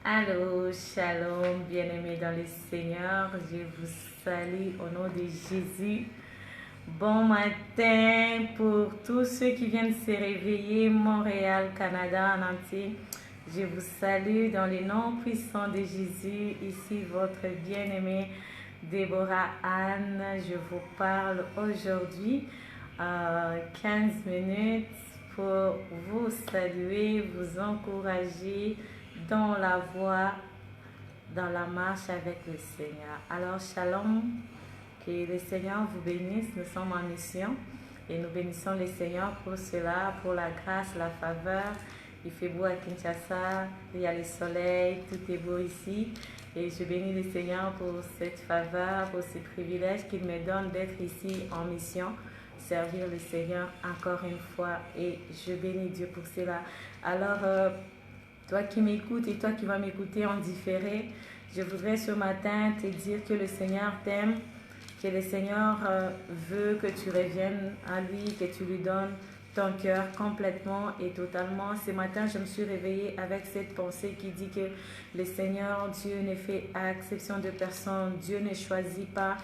Allô, shalom, bien-aimés dans le Seigneur, je vous salue au nom de Jésus. Bon matin pour tous ceux qui viennent se réveiller, Montréal, Canada, en entier. Je vous salue dans le nom puissant de Jésus. Ici votre bien-aimée Déborah Anne. Je vous parle aujourd'hui 15 minutes pour vous saluer, vous encourager dans la voie, dans la marche avec le Seigneur. Alors, shalom, que le Seigneur vous bénisse. Nous sommes en mission et nous bénissons le Seigneur pour cela, pour la grâce, la faveur. Il fait beau à Kinshasa, il y a le soleil, tout est beau ici. Et je bénis le Seigneur pour cette faveur, pour ce privilège qu'il me donne d'être ici en mission, servir le Seigneur encore une fois. Et je bénis Dieu pour cela. Alors, toi qui m'écoutes et toi qui vas m'écouter en différé, je voudrais ce matin te dire que le Seigneur t'aime, que le Seigneur veut que tu reviennes à lui, que tu lui donnes ton cœur complètement et totalement. Ce matin, je me suis réveillée avec cette pensée qui dit que le Seigneur, Dieu ne fait exception de personne. Dieu ne choisit pas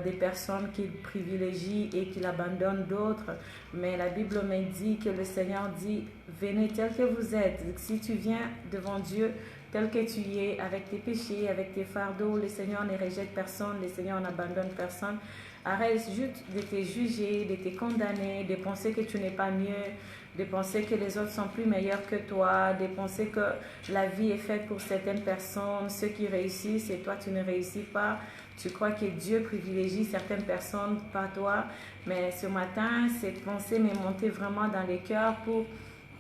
des personnes qu'il privilégie et qu'il abandonne d'autres. Mais la Bible me dit que le Seigneur dit, venez tel que vous êtes. Si tu viens devant Dieu tel que tu y es, avec tes péchés, avec tes fardeaux, le Seigneur ne rejette personne, le Seigneur n'abandonne personne. Arrête juste de te juger, de te condamner, de penser que tu n'es pas mieux, de penser que les autres sont plus meilleurs que toi, de penser que la vie est faite pour certaines personnes, ceux qui réussissent et toi tu ne réussis pas. Tu crois que Dieu privilégie certaines personnes, pas toi. Mais ce matin, cette pensée m'est montée vraiment dans le cœur pour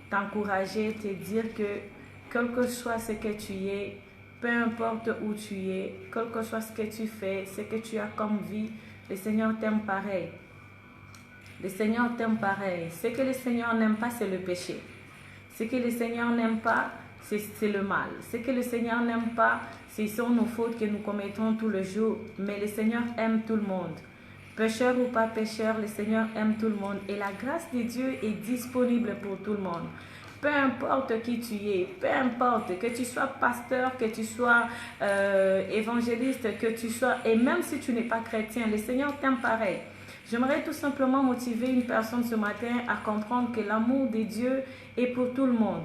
t'encourager, te dire que quel que soit ce que tu es, peu importe où tu es, quel que soit ce que tu fais, ce que tu as comme vie, le Seigneur t'aime pareil. Le Seigneur t'aime pareil. Ce que le Seigneur n'aime pas, c'est le péché. Ce que le Seigneur n'aime pas, c'est le mal. Ce que le Seigneur n'aime pas, ce sont nos fautes que nous commettons tous les jours. Mais le Seigneur aime tout le monde. Pécheur ou pas pécheur, le Seigneur aime tout le monde. Et la grâce de Dieu est disponible pour tout le monde. Peu importe qui tu es, peu importe, que tu sois pasteur, que tu sois évangéliste, que tu sois, et même si tu n'es pas chrétien, le Seigneur t'aime pareil. J'aimerais tout simplement motiver une personne ce matin à comprendre que l'amour de Dieu est pour tout le monde.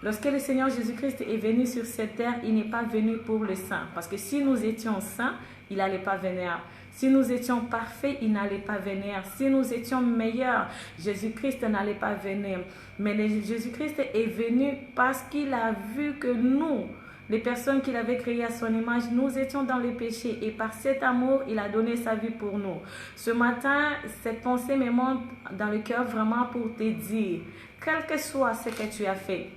Lorsque le Seigneur Jésus-Christ est venu sur cette terre, il n'est pas venu pour les saints. Parce que si nous étions saints, il n'allait pas venir. Si nous étions parfaits, il n'allait pas venir. Si nous étions meilleurs, Jésus-Christ n'allait pas venir. Mais Jésus-Christ est venu parce qu'il a vu que nous, les personnes qu'il avait créées à son image, nous étions dans les péchés. Et par cet amour, il a donné sa vie pour nous. Ce matin, cette pensée me monte dans le cœur vraiment pour te dire, quel que soit ce que tu as fait,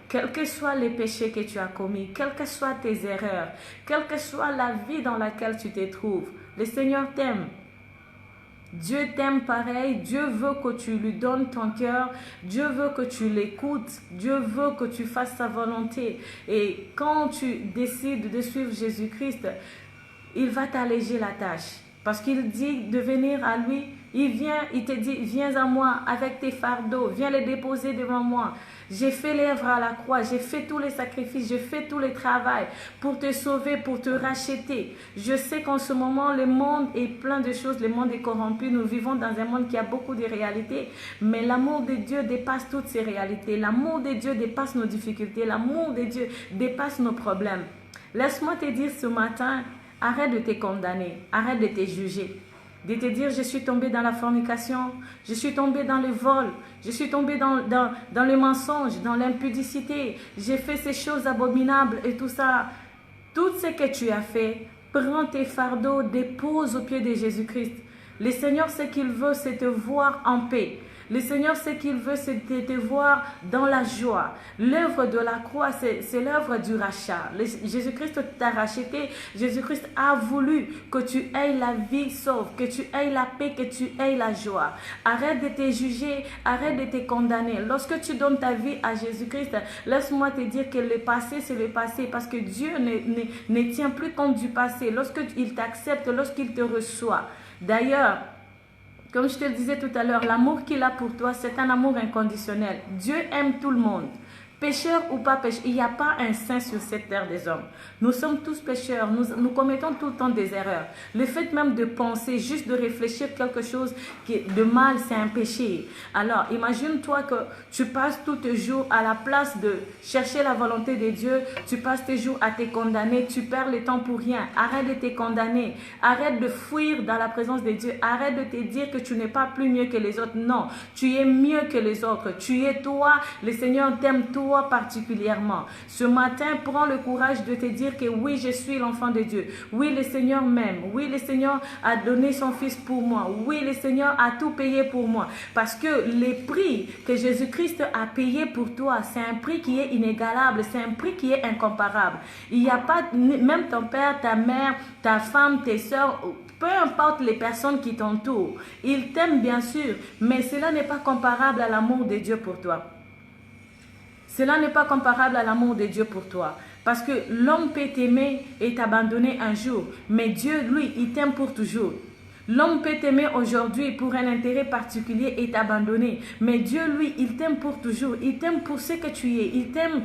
quels que soient les péchés que tu as commis, quelles que soient tes erreurs, quelle que soit la vie dans laquelle tu te trouves, le Seigneur t'aime. Dieu t'aime pareil. Dieu veut que tu lui donnes ton cœur. Dieu veut que tu l'écoutes. Dieu veut que tu fasses sa volonté. Et quand tu décides de suivre Jésus-Christ, il va t'alléger la tâche. Parce qu'il dit de venir à lui. Il te dit, viens à moi avec tes fardeaux. Viens les déposer devant moi. J'ai fait l'œuvre à la croix, j'ai fait tous les sacrifices, j'ai fait tout le travail pour te sauver, pour te racheter. Je sais qu'en ce moment, le monde est plein de choses, le monde est corrompu. Nous vivons dans un monde qui a beaucoup de réalités, mais l'amour de Dieu dépasse toutes ces réalités. L'amour de Dieu dépasse nos difficultés, l'amour de Dieu dépasse nos problèmes. Laisse-moi te dire ce matin, arrête de te condamner, arrête de te juger. De te dire, je suis tombé dans la fornication, je suis tombé dans le vol, je suis tombé dans le mensonge, dans l'impudicité, j'ai fait ces choses abominables et tout ça. Tout ce que tu as fait, prends tes fardeaux, dépose au pied de Jésus-Christ. Le Seigneur, ce qu'il veut, c'est te voir en paix. Le Seigneur, ce qu'il veut, c'est te voir dans la joie. L'œuvre de la croix, c'est l'œuvre du rachat. Jésus-Christ t'a racheté. Jésus-Christ a voulu que tu aies la vie sauve, que tu aies la paix, que tu aies la joie. Arrête de te juger, arrête de te condamner. Lorsque tu donnes ta vie à Jésus-Christ, laisse-moi te dire que le passé, c'est le passé, parce que Dieu ne tient plus compte du passé. Lorsqu'il t'accepte, lorsqu'il te reçoit. D'ailleurs, comme je te le disais tout à l'heure, l'amour qu'il a pour toi, c'est un amour inconditionnel. Dieu aime tout le monde. Pécheur ou pas pécheur, il n'y a pas un saint sur cette terre des hommes. Nous sommes tous pécheurs, nous commettons tout le temps des erreurs. Le fait même de penser, juste de réfléchir quelque chose qui est de mal, c'est un péché. Alors, imagine-toi que tu passes tous tes jours à la place de chercher la volonté de Dieu, tu passes tes jours à te condamner, tu perds le temps pour rien. Arrête de te condamner, arrête de fuir dans la présence de Dieu, arrête de te dire que tu n'es pas plus mieux que les autres. Non, tu es mieux que les autres. Tu es toi, le Seigneur t'aime toi particulièrement. Ce matin, prends le courage de te dire que oui, je suis l'enfant de Dieu. Oui, le Seigneur m'aime. Oui, le Seigneur a donné son Fils pour moi. Oui, le Seigneur a tout payé pour moi. Parce que le prix que Jésus-Christ a payé pour toi, c'est un prix qui est inégalable. C'est un prix qui est incomparable. Il n'y a pas, même ton père, ta mère, ta femme, tes soeurs, peu importe les personnes qui t'entourent, ils t'aiment bien sûr, mais cela n'est pas comparable à l'amour de Dieu pour toi. Cela n'est pas comparable à l'amour de Dieu pour toi. Parce que l'homme peut t'aimer et t'abandonner un jour, mais Dieu, lui, il t'aime pour toujours. L'homme peut t'aimer aujourd'hui pour un intérêt particulier et t'abandonner. Mais Dieu, lui, il t'aime pour toujours. Il t'aime pour ce que tu es. Il t'aime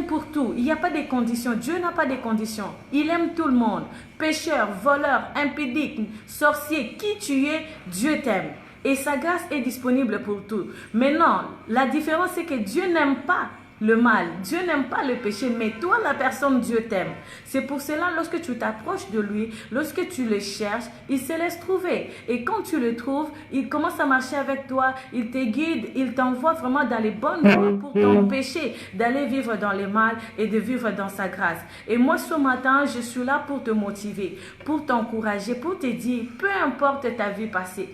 pour tout. Il n'y a pas de conditions. Dieu n'a pas de conditions. Il aime tout le monde. Pécheur, voleur, impudique, sorcier, qui tu es, Dieu t'aime. Et sa grâce est disponible pour tout. Maintenant, la différence, c'est que Dieu n'aime pas le mal. Dieu n'aime pas le péché, mais toi, la personne, Dieu t'aime. C'est pour cela, lorsque tu t'approches de lui, lorsque tu le cherches, il se laisse trouver. Et quand tu le trouves, il commence à marcher avec toi, il te guide, il t'envoie vraiment dans les bonnes voies pour t'empêcher d'aller vivre dans le mal et de vivre dans sa grâce. Et moi, ce matin, je suis là pour te motiver, pour t'encourager, pour te dire, peu importe ta vie passée.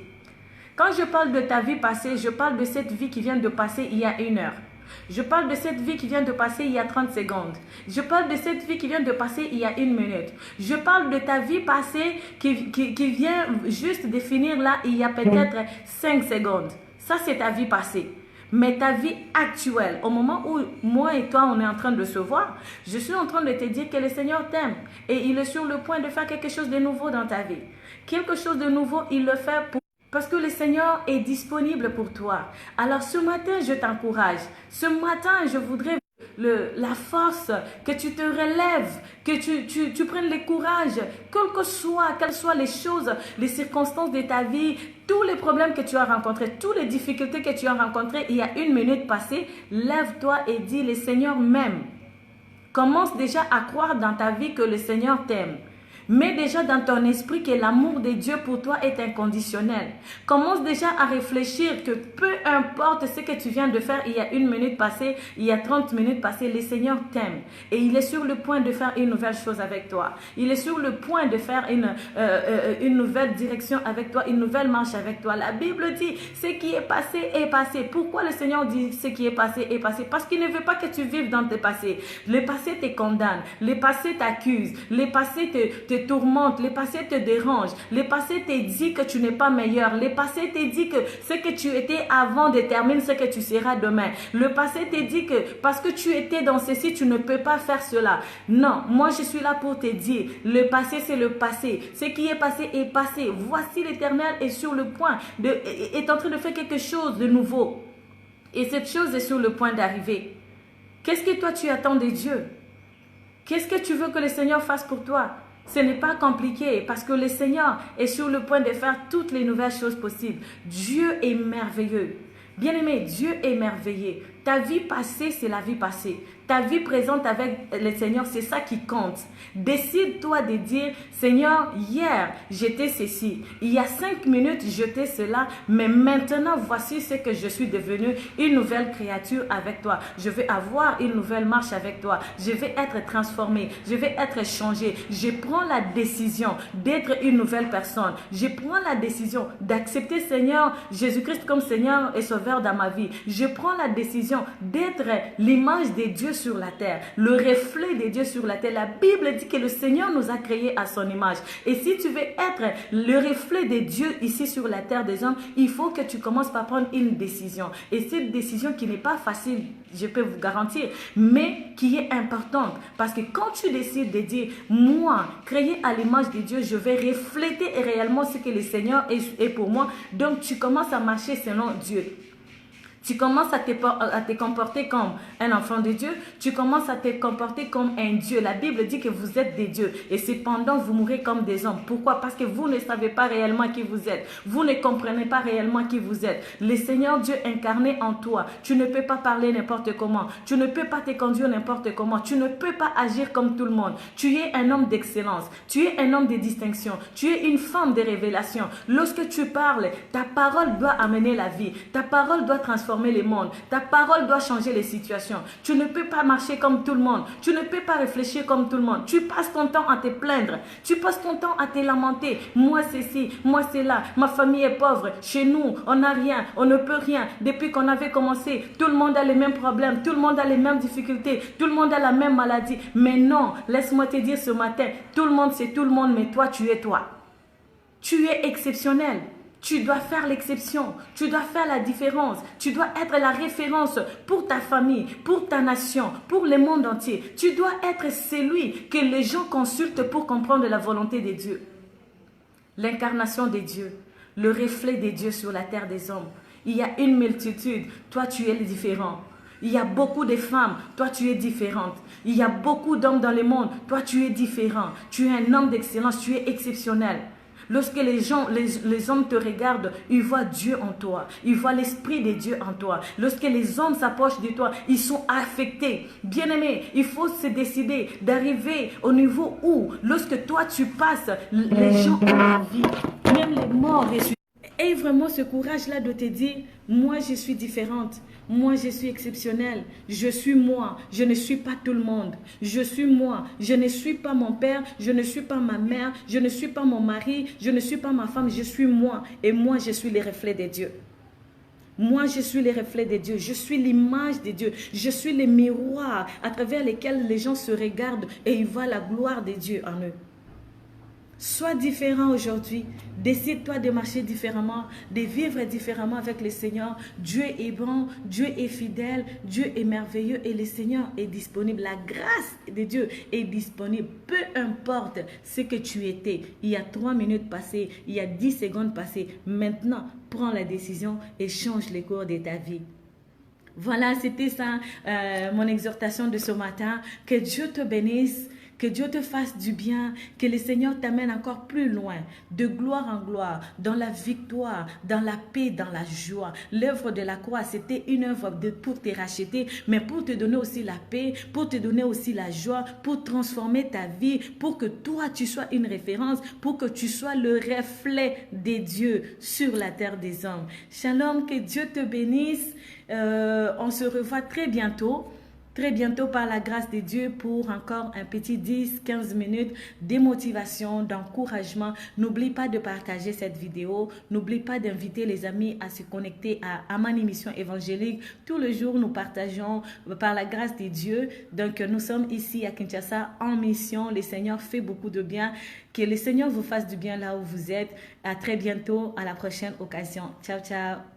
Quand je parle de ta vie passée, je parle de cette vie qui vient de passer il y a 1 heure. Je parle de cette vie qui vient de passer il y a 30 secondes. Je parle de cette vie qui vient de passer il y a 1 minute. Je parle de ta vie passée qui vient juste de finir là il y a peut-être 5 secondes. Ça, c'est ta vie passée. Mais ta vie actuelle, au moment où moi et toi, on est en train de se voir, je suis en train de te dire que le Seigneur t'aime. Et il est sur le point de faire quelque chose de nouveau dans ta vie. Quelque chose de nouveau, il le fait pour... Parce que le Seigneur est disponible pour toi. Alors ce matin, je t'encourage. Ce matin, je voudrais la force, que tu te relèves, que tu prennes le courage, quelles soient les choses, les circonstances de ta vie, tous les problèmes que tu as rencontrés, toutes les difficultés que tu as rencontrées il y a 1 minute passée, lève-toi et dis, le Seigneur m'aime. Commence déjà à croire dans ta vie que le Seigneur t'aime. Mets déjà dans ton esprit que l'amour de Dieu pour toi est inconditionnel. Commence déjà à réfléchir que peu importe ce que tu viens de faire il y a 1 minute passée, il y a 30 minutes passées, le Seigneur t'aime. Et il est sur le point de faire une nouvelle chose avec toi. Il est sur le point de faire une nouvelle direction avec toi, une nouvelle marche avec toi. La Bible dit, ce qui est passé est passé. Pourquoi le Seigneur dit ce qui est passé est passé? Parce qu'il ne veut pas que tu vives dans tes passés. Le passé te condamne, le passé t'accuse, le passé te tourmente, le passé te dérange, le passé te dit que tu n'es pas meilleur, le passé te dit que ce que tu étais avant détermine ce que tu seras demain, le passé te dit que parce que tu étais dans ceci, tu ne peux pas faire cela. Non, moi je suis là pour te dire, le passé c'est le passé, ce qui est passé est passé. Voici l'Éternel est sur le point, est en train de faire quelque chose de nouveau, et cette chose est sur le point d'arriver. Qu'est-ce que toi tu attends de Dieu? Qu'est-ce que tu veux que le Seigneur fasse pour toi? Ce n'est pas compliqué parce que le Seigneur est sur le point de faire toutes les nouvelles choses possibles. Dieu est merveilleux. Bien-aimé, Dieu est merveilleux. Ta vie passée, c'est la vie passée. Ta vie présente avec le Seigneur, c'est ça qui compte. Décide-toi de dire, Seigneur, hier, j'étais ceci. Il y a 5 minutes, j'étais cela. Mais maintenant, voici ce que je suis devenue, une nouvelle créature avec toi. Je vais avoir une nouvelle marche avec toi. Je vais être transformée. Je vais être changée. Je prends la décision d'être une nouvelle personne. Je prends la décision d'accepter Seigneur Jésus-Christ comme Seigneur et Sauveur dans ma vie. Je prends la décision d'être l'image de Dieu sur la terre, le reflet de Dieu sur la terre. La Bible dit que le Seigneur nous a créés à son image. Et si tu veux être le reflet de Dieu ici sur la terre des hommes, il faut que tu commences par prendre une décision. Et cette décision qui n'est pas facile, je peux vous garantir, mais qui est importante. Parce que quand tu décides de dire, moi, créé à l'image de Dieu, je vais refléter réellement ce que le Seigneur est pour moi. Donc tu commences à marcher selon Dieu. Tu commences à te comporter comme un enfant de Dieu. Tu commences à te comporter comme un Dieu. La Bible dit que vous êtes des dieux. Et cependant, vous mourrez comme des hommes. Pourquoi? Parce que vous ne savez pas réellement qui vous êtes. Vous ne comprenez pas réellement qui vous êtes. Le Seigneur Dieu incarné en toi. Tu ne peux pas parler n'importe comment. Tu ne peux pas te conduire n'importe comment. Tu ne peux pas agir comme tout le monde. Tu es un homme d'excellence. Tu es un homme de distinction. Tu es une femme de révélation. Lorsque tu parles, ta parole doit amener la vie. Ta parole doit transformer les mondes. Ta parole doit changer les situations. Tu ne peux pas marcher comme tout le monde. Tu ne peux pas réfléchir comme tout le monde. Tu passes ton temps à te plaindre. Tu passes ton temps à te lamenter. Moi c'est ci, moi c'est là. Ma famille est pauvre. Chez nous, on n'a rien. On ne peut rien. Depuis qu'on avait commencé, tout le monde a les mêmes problèmes. Tout le monde a les mêmes difficultés. Tout le monde a la même maladie. Mais non, laisse-moi te dire ce matin, tout le monde c'est tout le monde, mais toi tu es toi. Tu es exceptionnel. Tu dois faire l'exception, tu dois faire la différence, tu dois être la référence pour ta famille, pour ta nation, pour le monde entier. Tu dois être celui que les gens consultent pour comprendre la volonté de Dieu. L'incarnation de Dieu, le reflet de Dieu sur la terre des hommes. Il y a une multitude, toi tu es différent. Il y a beaucoup de femmes, toi tu es différente. Il y a beaucoup d'hommes dans le monde, toi tu es différent. Tu es un homme d'excellence, tu es exceptionnel. Lorsque les hommes te regardent, ils voient Dieu en toi. Ils voient l'Esprit de Dieu en toi. Lorsque les hommes s'approchent de toi, ils sont affectés. Bien-aimé, il faut se décider d'arriver au niveau où, lorsque toi tu passes, les gens ont envie. Même les morts ressuscitent. Et vraiment ce courage-là de te dire, moi je suis différente. Moi, je suis exceptionnelle. Je suis moi. Je ne suis pas tout le monde. Je suis moi. Je ne suis pas mon père. Je ne suis pas ma mère. Je ne suis pas mon mari. Je ne suis pas ma femme. Je suis moi. Et moi, je suis le reflet de Dieu. Moi, je suis le reflet de Dieu. Je suis l'image de Dieu. Je suis le miroir à travers lequel les gens se regardent et ils voient la gloire de Dieu en eux. Sois différent aujourd'hui. Décide-toi de marcher différemment, de vivre différemment avec le Seigneur. Dieu est bon, Dieu est fidèle, Dieu est merveilleux et le Seigneur est disponible. La grâce de Dieu est disponible. Peu importe ce que tu étais. Il y a 3 minutes passées, il y a 10 secondes passées. Maintenant, prends la décision et change le cours de ta vie. Voilà, c'était ça mon exhortation de ce matin. Que Dieu te bénisse. Que Dieu te fasse du bien, que le Seigneur t'amène encore plus loin, de gloire en gloire, dans la victoire, dans la paix, dans la joie. L'œuvre de la croix, c'était une œuvre pour te racheter, mais pour te donner aussi la paix, pour te donner aussi la joie, pour transformer ta vie, pour que toi, tu sois une référence, pour que tu sois le reflet de Dieu sur la terre des hommes. Shalom, que Dieu te bénisse. On se revoit très bientôt. Très bientôt par la grâce de Dieu pour encore un petit 10-15 minutes de motivation, d'encouragement. N'oublie pas de partager cette vidéo. N'oublie pas d'inviter les amis à se connecter à mon émission évangélique. Tous les jours, nous partageons par la grâce de Dieu. Donc, nous sommes ici à Kinshasa en mission. Le Seigneur fait beaucoup de bien. Que le Seigneur vous fasse du bien là où vous êtes. À très bientôt, à la prochaine occasion. Ciao, ciao.